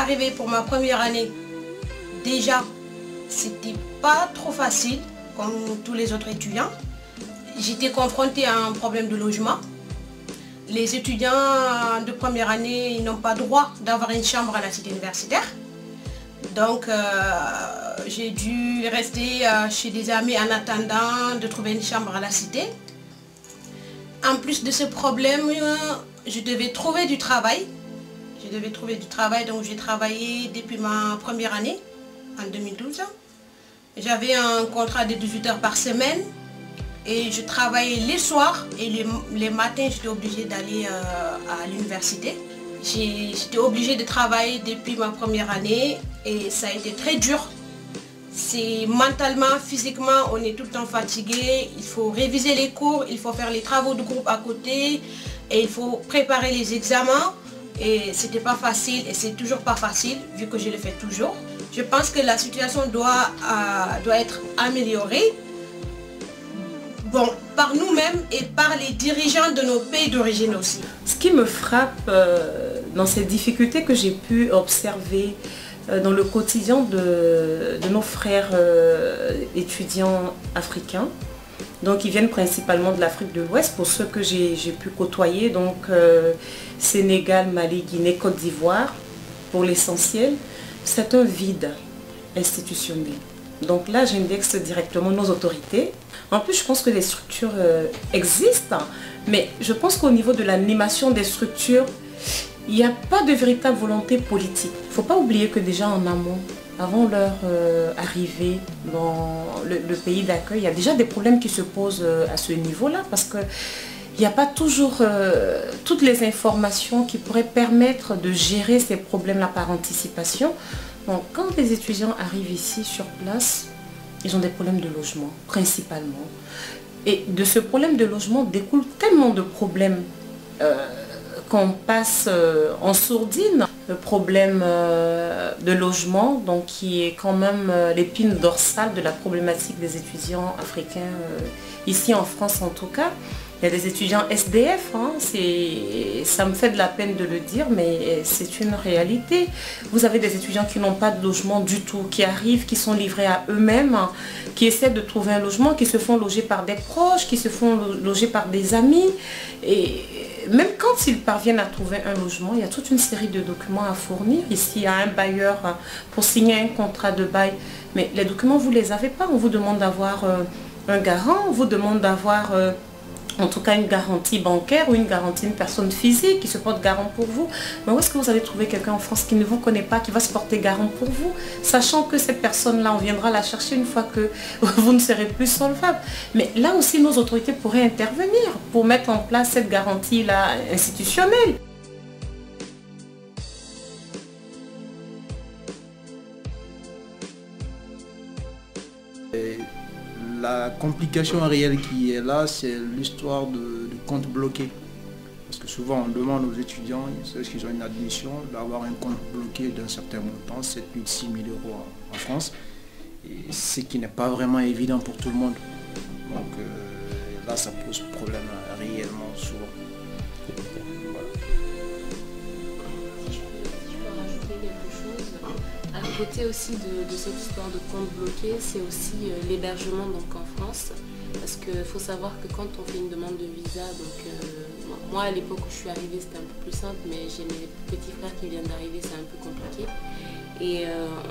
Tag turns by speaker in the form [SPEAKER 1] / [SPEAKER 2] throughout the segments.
[SPEAKER 1] arrivée pour ma première année, déjà, c'était pas trop facile, comme tous les autres étudiants. J'étais confrontée à un problème de logement. Les étudiants de première année n'ont pas droit d'avoir une chambre à la cité universitaire. Donc, j'ai dû rester chez des amis en attendant de trouver une chambre à la cité. En plus de ce problème, je devais trouver du travail. Donc j'ai travaillé depuis ma première année, en 2012. J'avais un contrat de 18 heures par semaine et je travaillais les soirs et les matins, j'étais obligée d'aller à l'université. J'étais obligée de travailler depuis ma première année et ça a été très dur. C'est mentalement, physiquement, on est tout le temps fatigué. Il faut réviser les cours, il faut faire les travaux de groupe à côté et il faut préparer les examens. Et c'était pas facile et c'est toujours pas facile vu que je le fais toujours. Je pense que la situation doit être améliorée. Bon, par nous-mêmes et par les dirigeants de nos pays d'origine aussi.
[SPEAKER 2] Ce qui me frappe dans ces difficultés que j'ai pu observer dans le quotidien de nos frères étudiants africains, donc ils viennent principalement de l'Afrique de l'Ouest, pour ceux que j'ai pu côtoyer, donc Sénégal, Mali, Guinée, Côte d'Ivoire, pour l'essentiel, c'est un vide institutionnel. Donc là, j'indexe directement nos autorités. En plus, je pense que les structures existent, mais je pense qu'au niveau de l'animation des structures, il n'y a pas de véritable volonté politique. Il ne faut pas oublier que déjà en amont, avant leur arrivée dans le pays d'accueil, il y a déjà des problèmes qui se posent à ce niveau-là, parce qu'il n'y a pas toujours toutes les informations qui pourraient permettre de gérer ces problèmes-là par anticipation. Donc quand les étudiants arrivent ici sur place, ils ont des problèmes de logement, principalement. Et de ce problème de logement découle tellement de problèmes qu'on passe en sourdine. Le problème de logement, donc qui est quand même l'épine dorsale de la problématique des étudiants africains, ici en France en tout cas. Il y a des étudiants SDF, hein, ça me fait de la peine de le dire, mais c'est une réalité. Vous avez des étudiants qui n'ont pas de logement du tout, qui arrivent, qui sont livrés à eux-mêmes, qui essaient de trouver un logement, qui se font loger par des proches, qui se font loger par des amis. Et même quand ils parviennent à trouver un logement, il y a toute une série de documents à fournir. Ici, il y a un bailleur pour signer un contrat de bail, mais les documents, vous ne les avez pas. On vous demande d'avoir un garant, on vous demande d'avoir en tout cas une garantie bancaire ou une garantie d'une personne physique qui se porte garant pour vous. Mais où est-ce que vous allez trouver quelqu'un en France qui ne vous connaît pas, qui va se porter garant pour vous, sachant que cette personne-là, on viendra la chercher une fois que vous ne serez plus solvable. Mais là aussi, nos autorités pourraient intervenir pour mettre en place cette garantie-là institutionnelle.
[SPEAKER 3] La complication réelle qui est là, c'est l'histoire de compte bloqué. Parce que souvent, on demande aux étudiants, ceux qui ont une admission, d'avoir un compte bloqué d'un certain montant, 7 000, 6 000 euros en France. Et ce qui n'est pas vraiment évident pour tout le monde. Donc là, ça pose problème réellement souvent. Voilà.
[SPEAKER 4] À côté aussi de cette histoire de compte bloqué, c'est aussi l'hébergement donc en France. Parce qu'il faut savoir que quand on fait une demande de visa, donc moi à l'époque où je suis arrivée c'était un peu plus simple, mais j'ai mes petits frères qui viennent d'arriver, c'est un peu compliqué. Et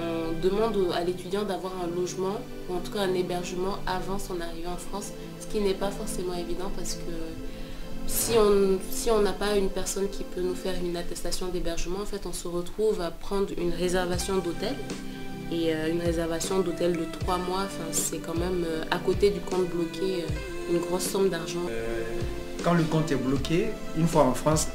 [SPEAKER 4] on demande à l'étudiant d'avoir un logement, ou en tout cas un hébergement avant son arrivée en France, ce qui n'est pas forcément évident parce que si on n'a pas une personne qui peut nous faire une attestation d'hébergement, en fait on se retrouve à prendre une réservation d'hôtel. Et une réservation d'hôtel de 3 mois, c'est quand même à côté du compte bloqué une grosse somme d'argent.
[SPEAKER 3] Quand le compte est bloqué, une fois en France,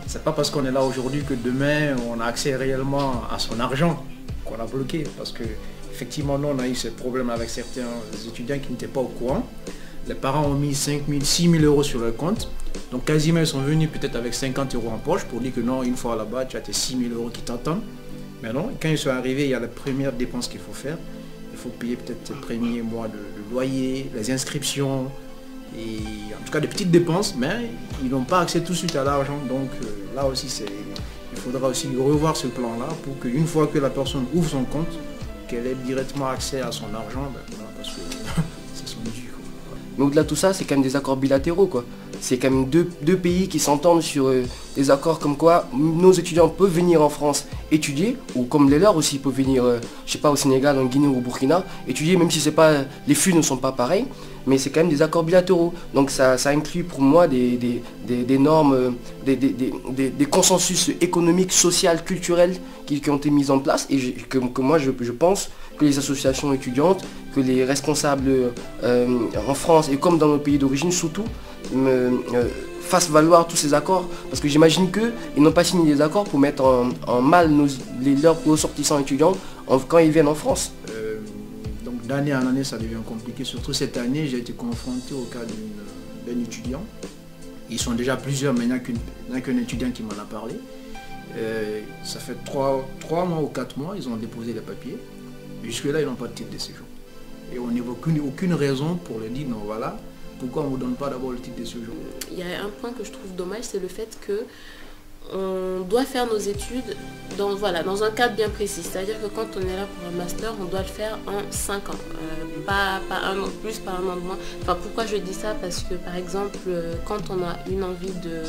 [SPEAKER 3] c'est pas parce qu'on est là aujourd'hui que demain on a accès réellement à son argent qu'on a bloqué. Parce que effectivement, nous on a eu ce problème avec certains étudiants qui n'étaient pas au courant. Les parents ont mis 5 000, 6 000 euros sur leur compte. Donc quasiment ils sont venus peut-être avec 50 euros en poche pour dire que non, une fois là-bas, tu as tes 6 000 euros qui t'attendent. Mais non, quand ils sont arrivés, il y a la première dépense qu'il faut faire. Il faut payer peut-être les premiers mois de loyer, les inscriptions, et en tout cas des petites dépenses, mais ils n'ont pas accès tout de suite à l'argent. Donc là aussi, il il faudra aussi revoir ce plan-là pour qu'une fois que la personne ouvre son compte, qu'elle ait directement accès à son argent, voilà, parce que c'est son dû.
[SPEAKER 5] Mais au-delà de tout ça, c'est quand même des accords bilatéraux, quoi. C'est quand même deux pays qui s'entendent sur des accords comme quoi nos étudiants peuvent venir en France étudier, ou comme les leurs aussi peuvent venir, je sais pas, au Sénégal, en Guinée ou au Burkina, étudier, même si c'est pas, les flux ne sont pas pareils, mais c'est quand même des accords bilatéraux. Donc ça inclut pour moi des normes, des consensus économiques, sociaux, culturels qui ont été mis en place, et que moi je pense que les associations étudiantes, que les responsables en France et comme dans nos pays d'origine surtout, fassent valoir tous ces accords, parce que j'imagine qu'ils n'ont pas signé des accords pour mettre en mal leurs ressortissants étudiants quand ils viennent en France.
[SPEAKER 3] Donc d'année en année ça devient compliqué, surtout cette année j'ai été confronté au cas d'un étudiant. Ils sont déjà plusieurs, mais il n'y a qu'un étudiant qui m'en a parlé. Ça fait 3 mois ou 4 mois, ils ont déposé les papiers. Jusque-là, ils n'ont pas de titre de séjour. Et on n'évoque aucune raison pour leur dire non, voilà, pourquoi on ne vous donne pas d'abord le titre de séjour.
[SPEAKER 4] Il y a un point que je trouve dommage, c'est le fait que on doit faire nos études dans un cadre bien précis. C'est-à-dire que quand on est là pour un master, on doit le faire en 5 ans. Pas un an de plus, pas un an de moins. Enfin, pourquoi je dis ça? Parce que par exemple, quand on a une envie de,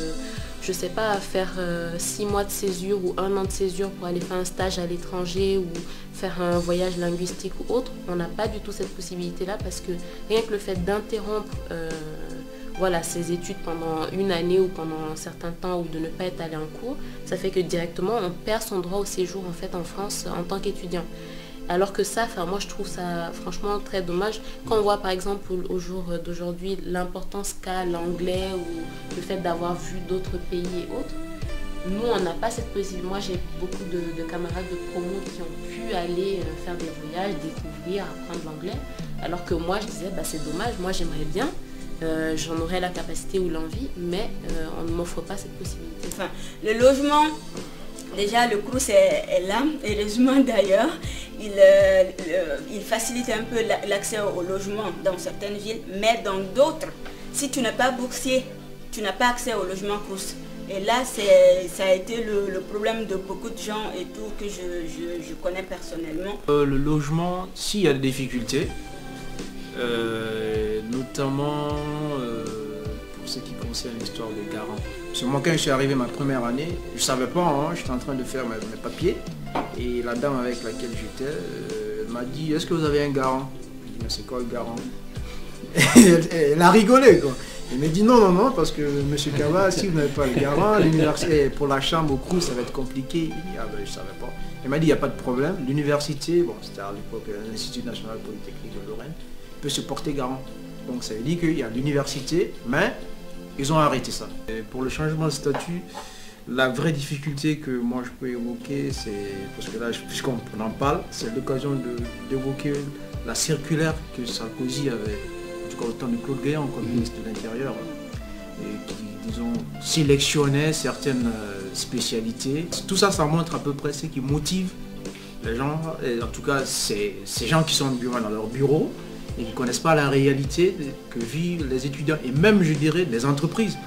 [SPEAKER 4] je sais pas, faire 6 mois de césure ou 1 an de césure pour aller faire un stage à l'étranger ou faire un voyage linguistique ou autre, on n'a pas du tout cette possibilité-là, parce que rien que le fait d'interrompre ses études pendant une année ou pendant un certain temps, ou de ne pas être allé en cours, ça fait que directement on perd son droit au séjour en fait en France en tant qu'étudiant. Alors que ça, moi je trouve ça franchement très dommage. Quand on voit par exemple au jour d'aujourd'hui l'importance qu'a l'anglais ou le fait d'avoir vu d'autres pays et autres, nous on n'a pas cette possibilité. Moi j'ai beaucoup de camarades de promo qui ont pu aller faire des voyages, découvrir, apprendre l'anglais, alors que moi je disais c'est dommage, moi j'aimerais bien, j'en aurais la capacité ou l'envie, mais on ne m'offre pas cette possibilité.
[SPEAKER 6] Enfin, le logement, déjà le CROUS est là, heureusement d'ailleurs, il facilite un peu l'accès au logement dans certaines villes, mais dans d'autres, si tu n'es pas boursier, tu n'as pas accès au logement CROUS. Et là, ça a été le problème de beaucoup de gens et tout, que je connais personnellement.
[SPEAKER 3] Le logement, s'il y a des difficultés, notamment pour ce qui concerne l'histoire des garants. Parce que moi, quand je suis arrivé ma première année, je ne savais pas, j'étais en train de faire mes papiers, et la dame avec laquelle j'étais m'a dit: est-ce que vous avez un garant? Je dis: mais c'est quoi le garant? Elle a rigolé, quoi. Elle m'a dit non, parce que monsieur Kaba, si vous n'avez pas le garant, l'université pour la chambre au CROUS, ça va être compliqué. Il dit: ah ben je ne savais pas. Elle m'a dit: il n'y a pas de problème, l'université, bon c'était à l'époque l'Institut national polytechnique de Lorraine, peut se porter garant. Donc ça veut dire qu'il y a l'université, mais ils ont arrêté ça. Et pour le changement de statut, la vraie difficulté que moi je peux évoquer, c'est, parce que là puisqu'on en parle, c'est l'occasion d'évoquer la circulaire que Sarkozy avait, en tout cas au temps de Claude Guéant comme ministre de l'Intérieur, et qui, disons, sélectionnait certaines spécialités. Tout ça, ça montre à peu près ce qui motive les gens, et en tout cas ces gens qui sont dans leur bureau et qui ne connaissent pas la réalité que vivent les étudiants, et même je dirais les entreprises.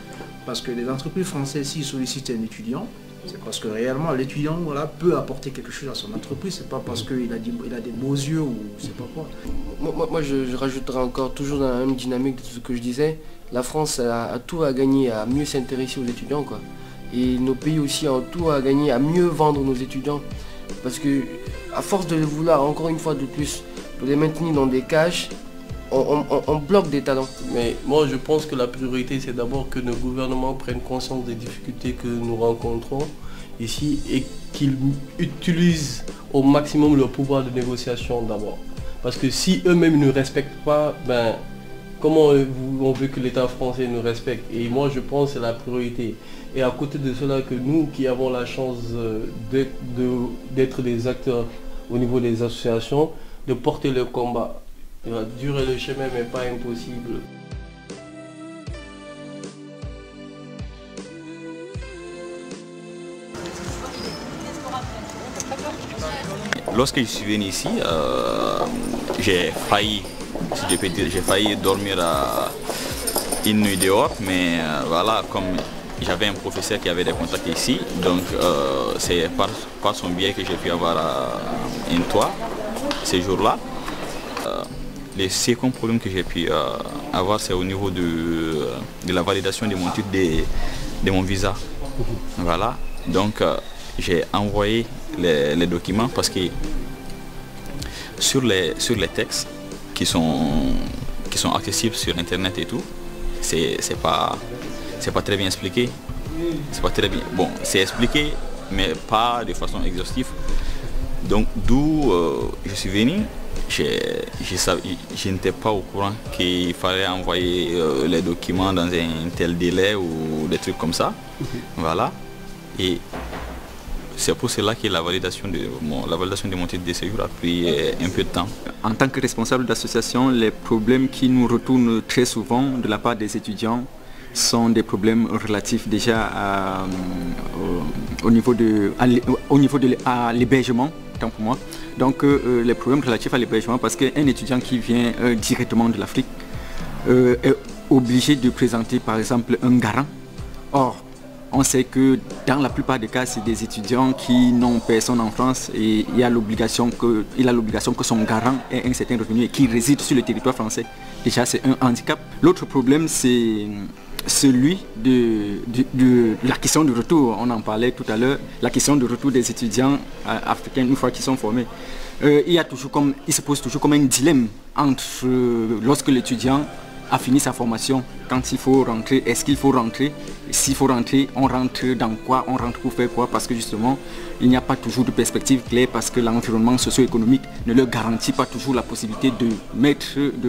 [SPEAKER 3] Parce que les entreprises françaises, s'ils sollicitent un étudiant, c'est parce que réellement l'étudiant peut apporter quelque chose à son entreprise. C'est pas parce qu'il a des beaux yeux ou c'est pas quoi.
[SPEAKER 5] Moi je rajouterai encore, toujours dans la même dynamique de ce que je disais, la France a tout à gagner à mieux s'intéresser aux étudiants, quoi. Et nos pays aussi ont tout à gagner à mieux vendre nos étudiants. Parce que à force de vouloir encore une fois de plus pour les maintenir dans des cages, on bloque des talents.
[SPEAKER 7] Mais moi je pense que la priorité c'est d'abord que nos gouvernements prennent conscience des difficultés que nous rencontrons ici et qu'ils utilisent au maximum leur pouvoir de négociation d'abord. Parce que si eux-mêmes ne respectent pas, comment on veut que l'État français nous respecte? Et moi je pense que c'est la priorité. Et à côté de cela, que nous qui avons la chance d'être des acteurs au niveau des associations, de porter le combat. Il va durer le chemin mais pas impossible.
[SPEAKER 8] Lorsque je suis venu ici, j'ai failli, si je peux dire, j'ai failli dormir une nuit dehors, mais voilà, comme j'avais un professeur qui avait des contacts ici, donc c'est par son biais que j'ai pu avoir un toit ces jours-là. Le second problème que j'ai pu avoir, c'est au niveau de la validation de mon titre de mon visa. Voilà, donc j'ai envoyé les documents parce que sur les textes qui sont accessibles sur internet et tout, c'est pas très bien expliqué. C'est pas très bien. Bon, c'est expliqué, mais pas de façon exhaustive. Donc d'où je suis venu, je n'étais pas au courant qu'il fallait envoyer les documents dans un tel délai ou des trucs comme ça. Voilà. Et c'est pour cela que la validation de mon titre de séjour a pris un peu de temps.
[SPEAKER 9] En tant que responsable d'association, les problèmes qui nous retournent très souvent de la part des étudiants sont des problèmes relatifs déjà au niveau de l'hébergement, tant pour moi. Donc les problèmes relatifs à l'hébergement, parce qu'un étudiant qui vient directement de l'Afrique est obligé de présenter par exemple un garant. Or, on sait que dans la plupart des cas, c'est des étudiants qui n'ont personne en France et il a l'obligation que son garant ait un certain revenu et qui réside sur le territoire français. Déjà, c'est un handicap. L'autre problème, c'est celui de la question de retour. On en parlait tout à l'heure, la question de retour des étudiants africains une fois qu'ils sont formés. Il se pose toujours comme un dilemme entre lorsque l'étudiant a fini sa formation, quand il faut rentrer, est-ce qu'il faut rentrer? S'il faut rentrer, on rentre dans quoi? On rentre pour faire quoi? Parce que justement, il n'y a pas toujours de perspective claire parce que l'environnement socio-économique ne leur garantit pas toujours la possibilité de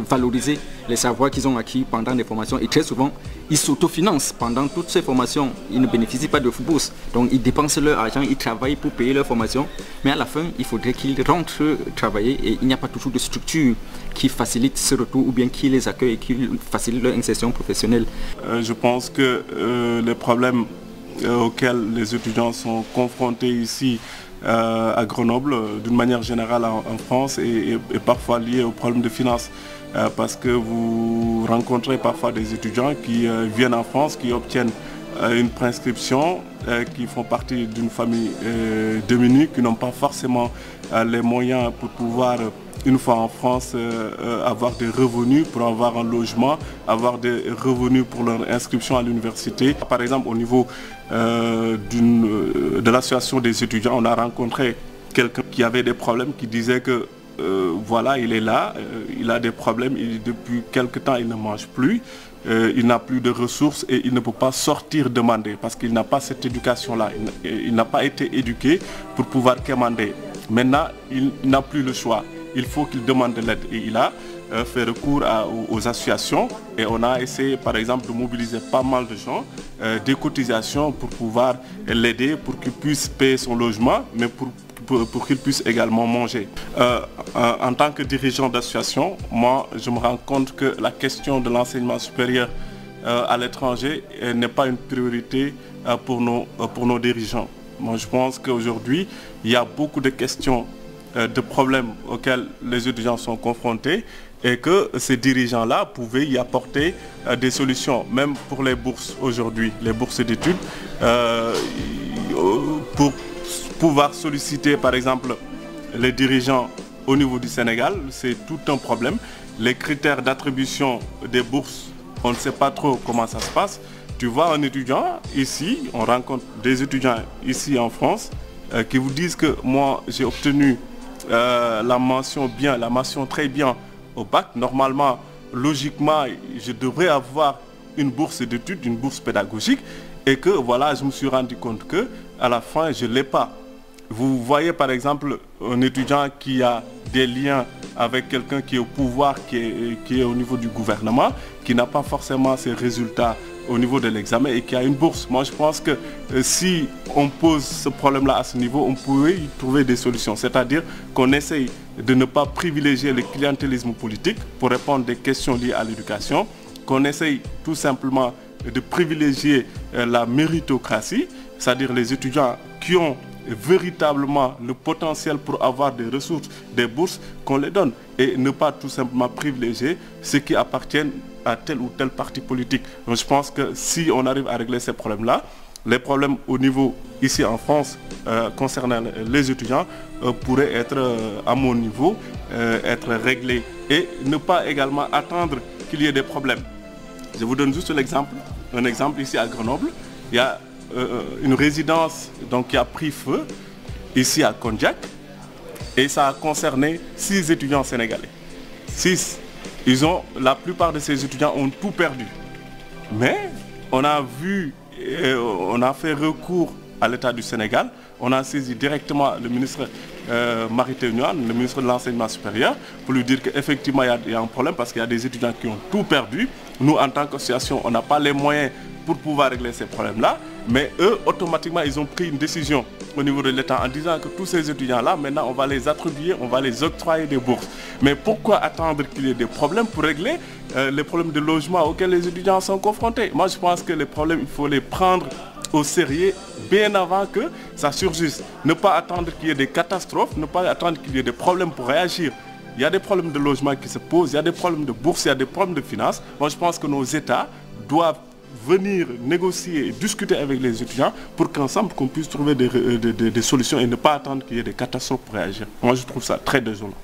[SPEAKER 9] valoriser les savoirs qu'ils ont acquis pendant des formations. Et très souvent, ils s'autofinancent pendant toutes ces formations. Ils ne bénéficient pas de bourse. Donc ils dépensent leur argent, ils travaillent pour payer leur formation. Mais à la fin, il faudrait qu'ils rentrent travailler et il n'y a pas toujours de structure qui facilite ce retour ou bien qui les accueille et qui facilite leur insertion professionnelle.
[SPEAKER 10] Je pense que les problèmes auxquels les étudiants sont confrontés ici à Grenoble, d'une manière générale en France, est parfois lié aux problèmes de finances. Parce que vous rencontrez parfois des étudiants qui viennent en France, qui obtiennent une prescription, qui font partie d'une famille démunie, qui n'ont pas forcément les moyens pour pouvoir, une fois en France, avoir des revenus pour avoir un logement, avoir des revenus pour leur inscription à l'université. Par exemple, au niveau de l'association des étudiants, on a rencontré quelqu'un qui avait des problèmes, qui disait que voilà, il est là, il a des problèmes, depuis quelque temps il ne mange plus, il n'a plus de ressources et il ne peut pas sortir demander parce qu'il n'a pas cette éducation-là, il n'a pas été éduqué pour pouvoir quémander. Maintenant, il n'a plus le choix, il faut qu'il demande de l'aide et il a fait recours aux associations et on a essayé par exemple de mobiliser pas mal de gens, des cotisations pour pouvoir l'aider, pour qu'il puisse payer son logement, mais pour qu'il puisse également manger. En tant que dirigeant d'association, moi je me rends compte que la question de l'enseignement supérieur à l'étranger n'est pas une priorité pour nos dirigeants. Moi je pense qu'aujourd'hui il y a beaucoup de questions, de problèmes auxquels les étudiants sont confrontés et que ces dirigeants-là pouvaient y apporter des solutions, même pour les bourses aujourd'hui, les bourses d'études, pour pouvoir solliciter par exemple les dirigeants au niveau du Sénégal, c'est tout un problème. Les critères d'attribution des bourses, on ne sait pas trop comment ça se passe. Tu vois un étudiant ici, on rencontre des étudiants ici en France qui vous disent que moi j'ai obtenu la mention bien, la mention très bien au bac. Normalement, logiquement, je devrais avoir une bourse d'études, une bourse pédagogique et que voilà, je me suis rendu compte que à la fin, je ne l'ai pas. Vous voyez par exemple un étudiant qui a des liens avec quelqu'un qui est au pouvoir, qui est au niveau du gouvernement, qui n'a pas forcément ses résultats au niveau de l'examen et qui a une bourse. Moi je pense que si on pose ce problème-là à ce niveau, on pourrait y trouver des solutions. C'est-à-dire qu'on essaye de ne pas privilégier le clientélisme politique pour répondre à des questions liées à l'éducation, qu'on essaye tout simplement de privilégier la méritocratie, c'est-à-dire les étudiants qui ont véritablement le potentiel pour avoir des ressources, des bourses, qu'on les donne. Et ne pas tout simplement privilégier ceux qui appartiennent à tel ou tel parti politique. Donc je pense que si on arrive à régler ces problèmes-là, les problèmes au niveau ici en France concernant les étudiants pourraient être à mon niveau, être réglés et ne pas également attendre qu'il y ait des problèmes. Je vous donne juste l'exemple, un exemple ici à Grenoble. Il y a une résidence donc, qui a pris feu ici à Kondiac et ça a concerné 6 étudiants sénégalais. 6. La plupart de ces étudiants ont tout perdu. Mais on a fait recours à l'État du Sénégal. On a saisi directement le ministre Mary Teuw Niane, le ministre de l'Enseignement supérieur, pour lui dire qu'effectivement il y a un problème parce qu'il y a des étudiants qui ont tout perdu. Nous, en tant qu'association, on n'a pas les moyens pour pouvoir régler ces problèmes-là. Mais eux, automatiquement, ils ont pris une décision au niveau de l'État en disant que tous ces étudiants-là, maintenant, on va les attribuer, on va les octroyer des bourses. Mais pourquoi attendre qu'il y ait des problèmes pour régler les problèmes de logement auxquels les étudiants sont confrontés? Moi, je pense que les problèmes, il faut les prendre au sérieux bien avant que ça surgisse. Ne pas attendre qu'il y ait des catastrophes, ne pas attendre qu'il y ait des problèmes pour réagir. Il y a des problèmes de logement qui se posent, il y a des problèmes de bourse, il y a des problèmes de finances. Moi, je pense que nos États doivent venir négocier et discuter avec les étudiants pour qu'ensemble qu'on puisse trouver des solutions et ne pas attendre qu'il y ait des catastrophes pour réagir. Moi, je trouve ça très désolant.